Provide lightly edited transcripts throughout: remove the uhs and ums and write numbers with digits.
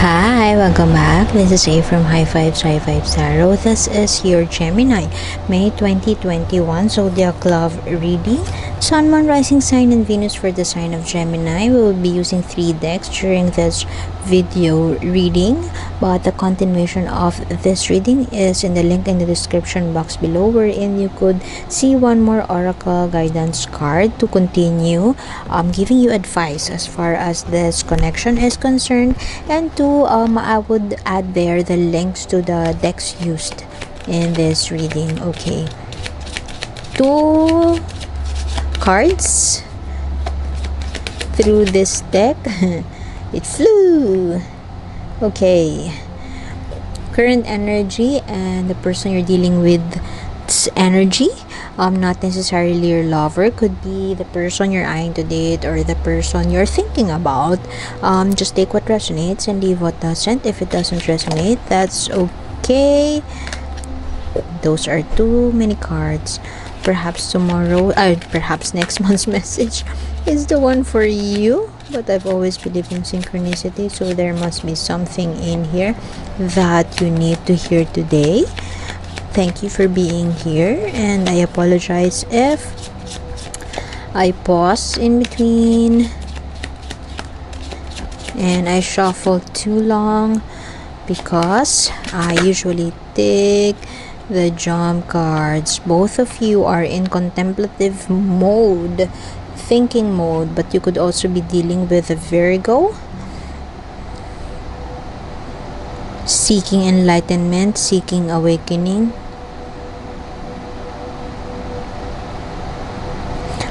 Hi, welcome back. This is A from High Five Sci-Fi Tarot. This is your Gemini, May 2021 Zodiac Love reading. Sun, Moon, Rising Sign, and Venus for the sign of Gemini. We will be using 3 decks during this video reading, but the continuation of this reading is in the link in the description box below, wherein you could see one more oracle guidance card to continue giving you advice as far as this connection is concerned. And two, I would add there the links to the decks used in this reading. Okay, 2 cards through this deck. It flew. Okay, current energy and the person you're dealing with energy, not necessarily your lover, could be the person you're eyeing to date or the person you're thinking about. Just take what resonates and leave what doesn't. If it doesn't resonate, that's okay. Those are too many cards. Perhaps tomorrow, perhaps next month's message is the one for you. But I've always believed in synchronicity, so there must be something in here that you need to hear today. Thank you for being here, and I apologize if I pause in between and I shuffle too long, because I usually take the jump cards. Both of you are in contemplative mode, thinking mode, but you could also be dealing with a Virgo, seeking enlightenment, seeking awakening,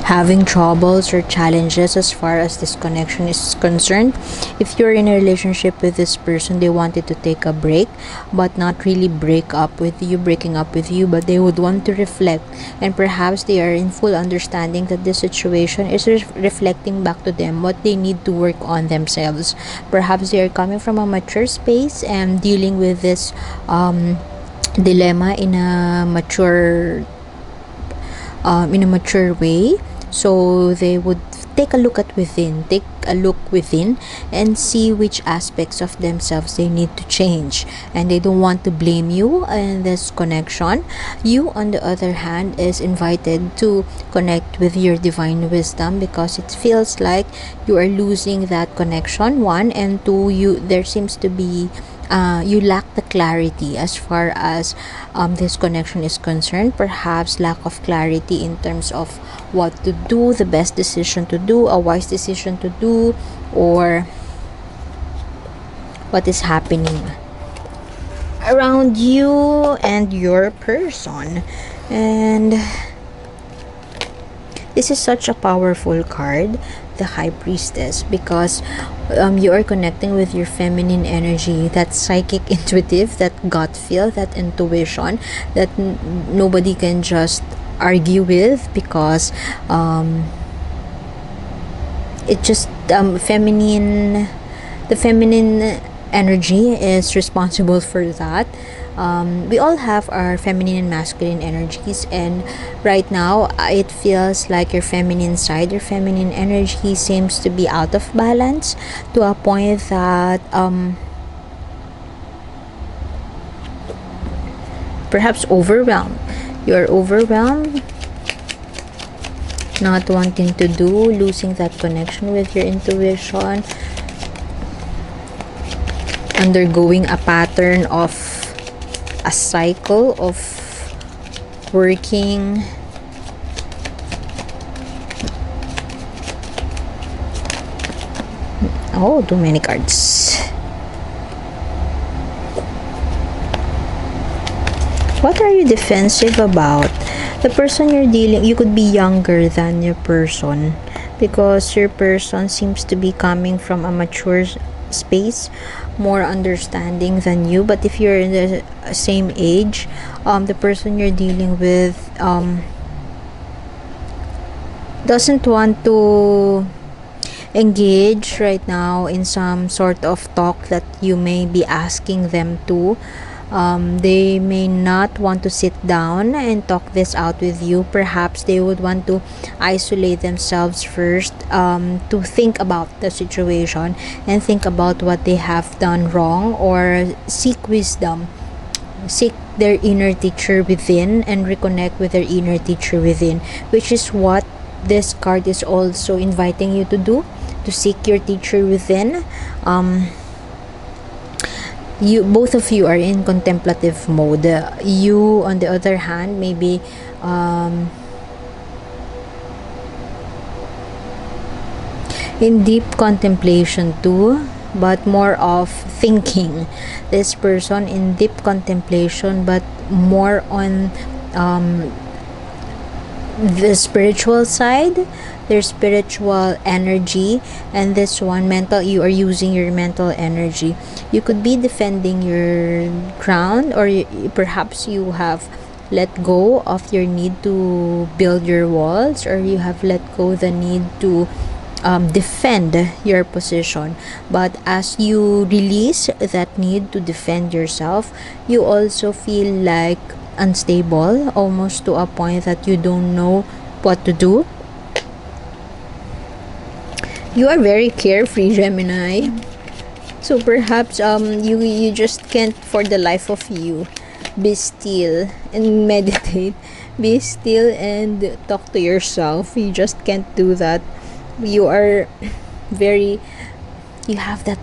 having troubles or challenges as far as this connection is concerned. If you're in a relationship with this person, they wanted to take a break, but not really breaking up with you, but they would want to reflect, and perhaps they are in full understanding that this situation is reflecting back to them what they need to work on themselves. Perhaps they are coming from a mature space and dealing with this dilemma in a mature way. So they would take a look within and see which aspects of themselves they need to change, and they don't want to blame you in this connection. You, on the other hand, is invited to connect with your divine wisdom, because it feels like you are losing that connection, one, and two, there seems to be you lack the clarity as far as this connection is concerned. Perhaps lack of clarity in terms of what to do, the best decision to do, a wise decision to do, or what is happening around you and your person. And this is such a powerful card, the High Priestess, because you are connecting with your feminine energy, that psychic, intuitive, that gut feel, that intuition that nobody can just argue with, because it just the feminine energy is responsible for that. We all have our feminine and masculine energies, and right now it feels like your feminine energy seems to be out of balance, to a point that perhaps overwhelmed. You're overwhelmed, not wanting to do, losing that connection with your intuition, undergoing a pattern of a cycle of working too many cards. What are you defensive about? The person you're dealing, you could be younger than your person, because your person seems to be coming from a mature space, more understanding than you. But if you're in the same age, the person you're dealing with doesn't want to engage right now in some sort of talk that you may be asking them to. They may not want to sit down and talk this out with you. Perhaps they would want to isolate themselves first, to think about the situation and think about what they have done wrong, or seek wisdom, seek their inner teacher within, and reconnect with their inner teacher within, which is what this card is also inviting you to do, to seek your teacher within. You, both of you, are in contemplative mode. You, on the other hand, maybe in deep contemplation too, but more of thinking. This person in deep contemplation, but more on the spiritual side, their spiritual energy. And this one, mental, you are using your mental energy. You could be defending your ground, or perhaps you have let go of your need to build your walls, or you have let go the need to defend your position. But as you release that need to defend yourself, you also feel like unstable, almost to a point that you don't know what to do. You are very carefree, Gemini. So perhaps you just can't, for the life of you, be still and meditate. Be still and talk to yourself. You just can't do that. You are very, you have that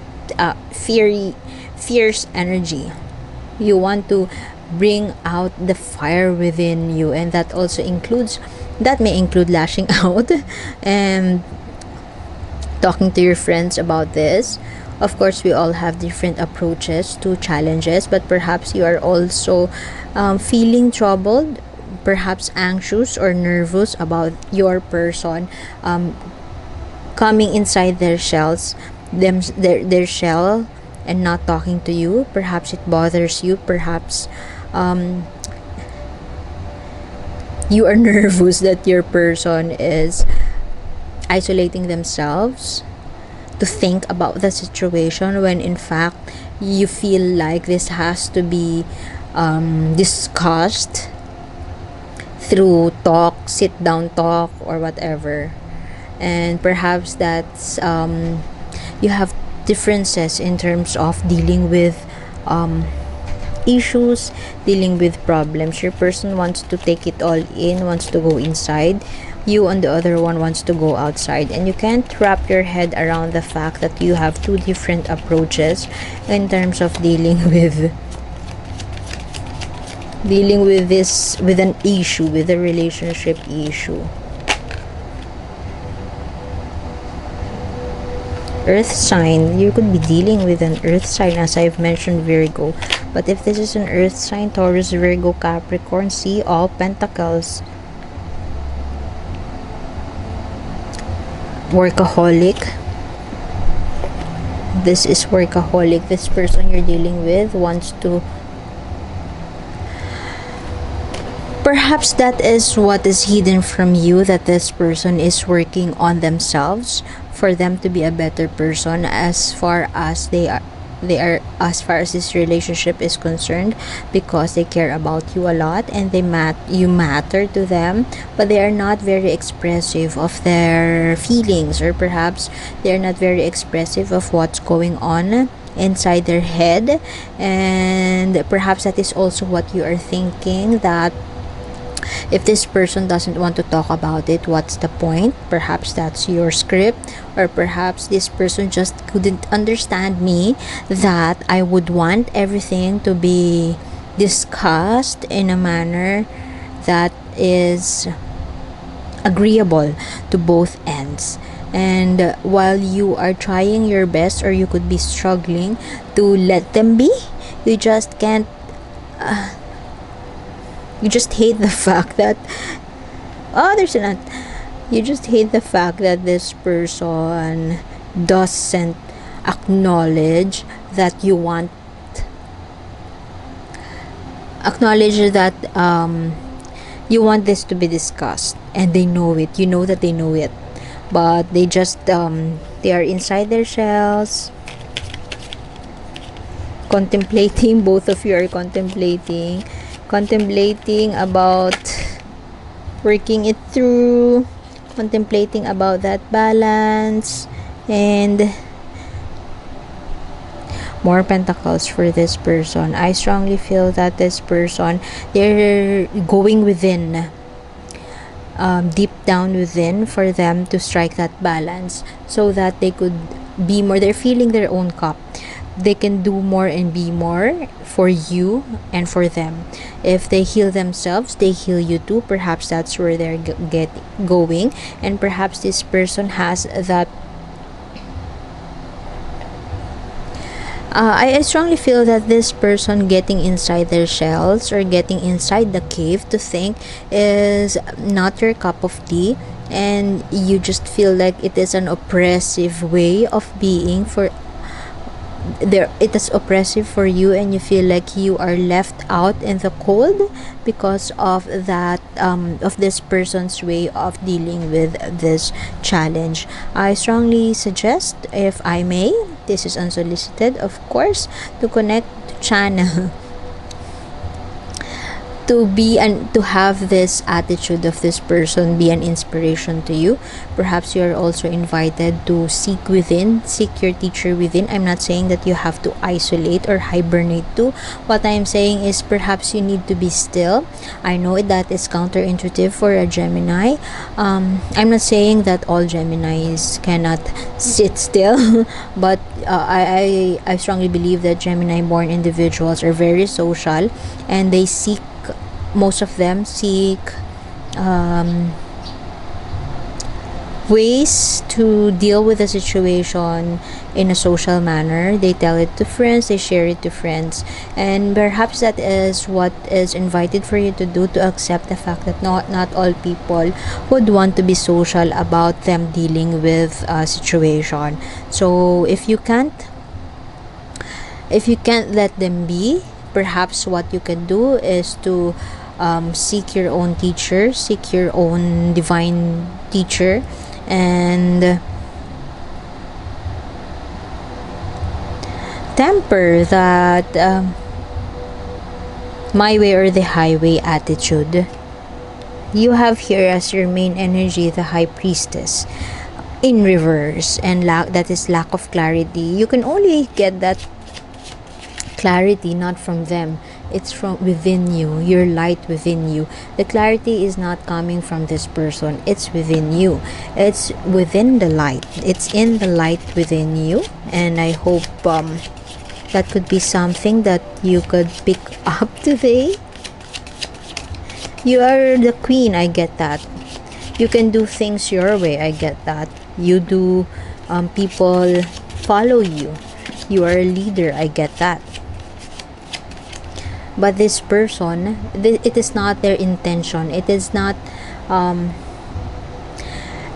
fierce energy. You want to bring out the fire within you, and that also includes, that may include lashing out and talking to your friends about this. Of course, we all have different approaches to challenges, but perhaps you are also feeling troubled, perhaps anxious or nervous about your person coming inside their shells, their shell, and not talking to you. Perhaps it bothers you. Perhaps you are nervous that your person is isolating themselves to think about the situation, when in fact you feel like this has to be discussed through talk, sit down talk, or whatever. And perhaps that's you have differences in terms of dealing with issues, dealing with problems. Your person wants to take it all in, wants to go inside. You, on the other one, wants to go outside, and you can't wrap your head around the fact that you have two different approaches in terms of dealing with this, with an issue, with a relationship issue. Earth sign, you could be dealing with an earth sign, as I've mentioned, Virgo. But if this is an earth sign, Taurus, Virgo, Capricorn, see all pentacles. Workaholic. This is workaholic. This person you're dealing with wants to, perhaps that is what is hidden from you, that this person is working on themselves for them to be a better person, as far as they are, as far as this relationship is concerned, because they care about you a lot, and you matter to them, but they are not very expressive of their feelings, or perhaps they're not very expressive of what's going on inside their head. And perhaps that is also what you are thinking, that if this person doesn't want to talk about it, what's the point? Perhaps that's your script, or perhaps this person just couldn't understand me, that I would want everything to be discussed in a manner that is agreeable to both ends. And while you are trying your best, or you could be struggling to let them be, you just can't you just hate the fact that you just hate the fact that this person doesn't acknowledge that you want, acknowledge that you want this to be discussed, and they know it, you know that they know it, but they just they are inside their shells, contemplating, both of you are contemplating about working it through, contemplating about that balance, and more pentacles for this person. I strongly feel that this person, they're going within, deep down within, for them to strike that balance so that they could be more. They're feeling their own cup. They can do more and be more for you and for them. If they heal themselves, they heal you too. Perhaps that's where they're going, and perhaps this person has that. I strongly feel that this person getting inside their shells or getting inside the cave to think is not your cup of tea, and you just feel like it is an oppressive way of being for there. It is oppressive for you, and you feel like you are left out in the cold because of that, of this person's way of dealing with this challenge. I strongly suggest, if I may, this is unsolicited of course, to connect to channel to be and to have this attitude of this person be an inspiration to you. Perhaps you are also invited to seek within, seek your teacher within. I'm not saying that you have to isolate or hibernate too. What I'm saying is perhaps you need to be still. I know that is counterintuitive for a Gemini. I'm not saying that all Geminis cannot sit still, but I strongly believe that Gemini born individuals are very social, and they seek, most of them seek ways to deal with the situation in a social manner. They tell it to friends, they share it to friends, and perhaps that is what is invited for you to do, to accept the fact that not all people would want to be social about them dealing with a situation. So if you can't let them be, perhaps what you can do is to seek your own teacher, seek your own divine teacher, and temper that my way or the highway attitude. You have here as your main energy the High Priestess in reverse, and that is lack of clarity. You can only get that clarity not from them, it's from within you, your light within you. The clarity is not coming from this person, it's within you, it's within the light, it's in the light within you. And I hope that could be something that you could pick up today. You are the queen, I get that. You can do things your way, I get that. You do, people follow you, you are a leader, I get that. But this person, it is not their intention. It is not,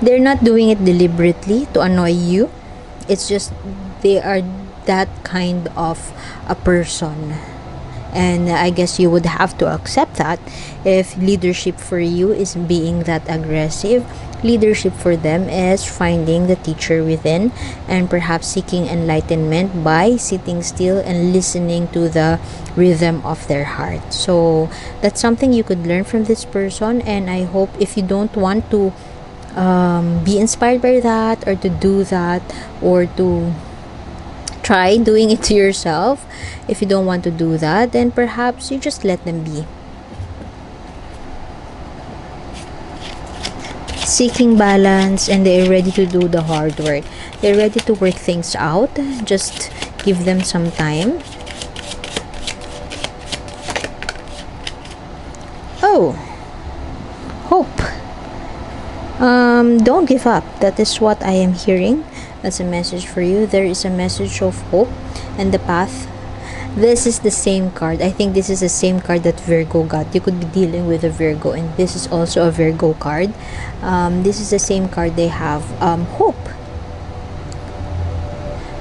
they're not doing it deliberately to annoy you. It's just they are that kind of a person. And I guess you would have to accept that. If leadership for you is being that aggressive, leadership for them is finding the teacher within, and perhaps seeking enlightenment by sitting still and listening to the rhythm of their heart. So that's something you could learn from this person, and I hope if you don't want to be inspired by that, or to do that, or to try doing it to yourself, if you don't want to do that, then perhaps you just let them be. Seeking balance, and they're ready to do the hard work. They're ready to work things out. Just give them some time. Oh, hope. Don't give up. That is what I am hearing. That's a message for you. There is a message of hope and the path. This is the same card. I think this is the same card that Virgo got. You could be dealing with a Virgo, and this is also a Virgo card. This is the same card they have. Hope.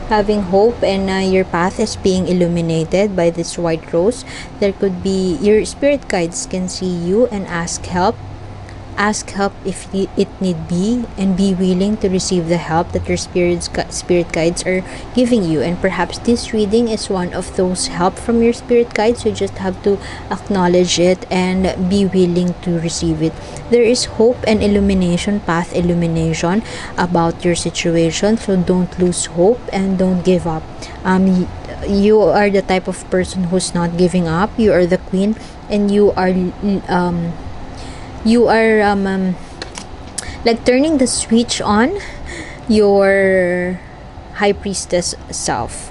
Having hope, and your path is being illuminated by this white rose. There could be, your spirit guides can see you and ask help. Ask help if it need be, and be willing to receive the help that your spirit guides are giving you. And perhaps this reading is one of those help from your spirit guides. You just have to acknowledge it and be willing to receive it. There is hope and illumination, path illumination about your situation, so don't lose hope and don't give up. You are the type of person who's not giving up. You are the queen, and you are like turning the switch on your high priestess self.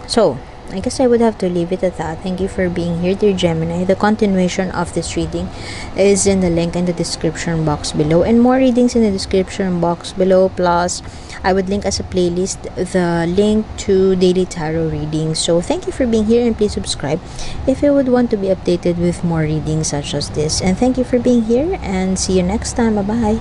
So I guess I would have to leave it at that. Thank you for being here, dear Gemini. The continuation of this reading is in the link in the description box below, and more readings in the description box below. Plus, I would link as a playlist the link to daily tarot readings. So thank you for being here, and please subscribe if you would want to be updated with more readings such as this. And thank you for being here, and see you next time. Bye bye.